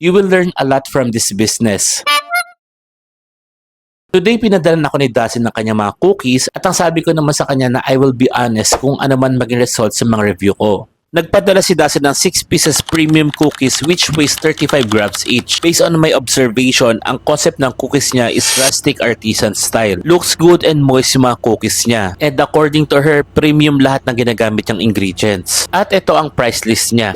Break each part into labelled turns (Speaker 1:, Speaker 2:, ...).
Speaker 1: You will learn a lot from this business. Today, pinadalan ako ni Dustin ng kanyang mga cookies at ang sabi ko naman sa kanya na I will be honest kung ano man maging result sa mga review ko. Nagpadala si Dustin ng 6 pieces premium cookies which weighs 35 grams each. Based on my observation, ang concept ng cookies niya is rustic artisan style. Looks good and moist yung mga cookies niya. And according to her, premium lahat ng ginagamit niyang ingredients. At ito ang price list niya.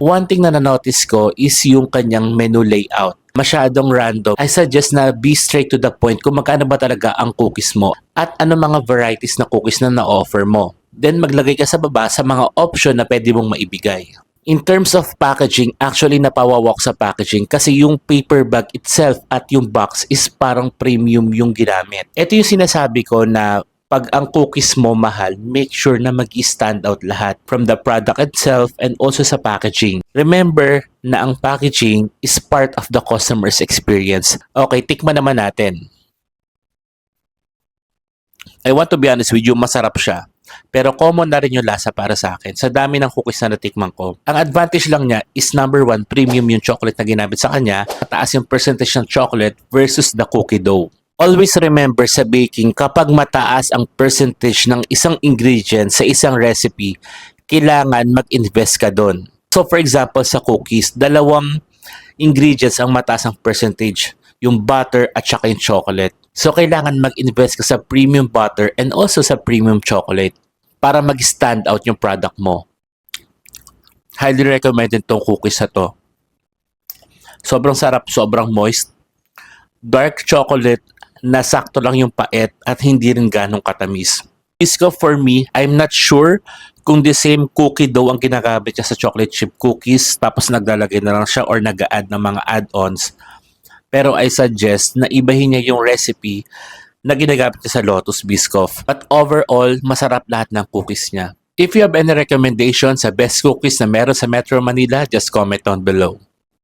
Speaker 1: One thing na na-notice ko is yung kanyang menu layout. Masyadong random. I suggest na be straight to the point kung magkano ba talaga ang cookies mo at ano mga varieties na cookies na na-offer mo. Then maglagay ka sa baba sa mga option na pwede mong maibigay. In terms of packaging, actually napawawak sa packaging kasi yung paper bag itself at yung box is parang premium yung ginamit. Ito yung sinasabi ko na pag ang cookies mo mahal, make sure na mag-stand out lahat from the product itself and also sa packaging. Remember na ang packaging is part of the customer's experience. Okay, tikman naman natin. I want to be honest with you, masarap siya. Pero common na rin yung lasa para sa akin. Sa dami ng cookies na natikman ko. Ang advantage lang niya is number 1, premium yung chocolate na ginamit sa kanya. Mataas yung percentage ng chocolate versus the cookie dough. Always remember sa baking, kapag mataas ang percentage ng isang ingredient sa isang recipe, kailangan mag-invest ka doon. So for example, sa cookies, dalawang ingredients ang mataas ang percentage. Yung butter at saka yung chocolate. So, kailangan mag-invest ka sa premium butter and also sa premium chocolate para mag-stand out yung product mo. Highly recommended tong cookies na to. Sobrang sarap, sobrang moist. Dark chocolate na sakto lang yung pait at hindi rin ganong katamis. Bisco for me, I'm not sure kung the same cookie dough ang ginagamit niya sa chocolate chip cookies tapos naglalagay na lang siya or nag-a-add ng mga add-ons. Pero I suggest na ibahin niya yung recipe na ginagamit niya sa Lotus Biscoff. But overall, masarap lahat ng cookies niya. If you have any recommendations sa best cookies na meron sa Metro Manila, just comment down below.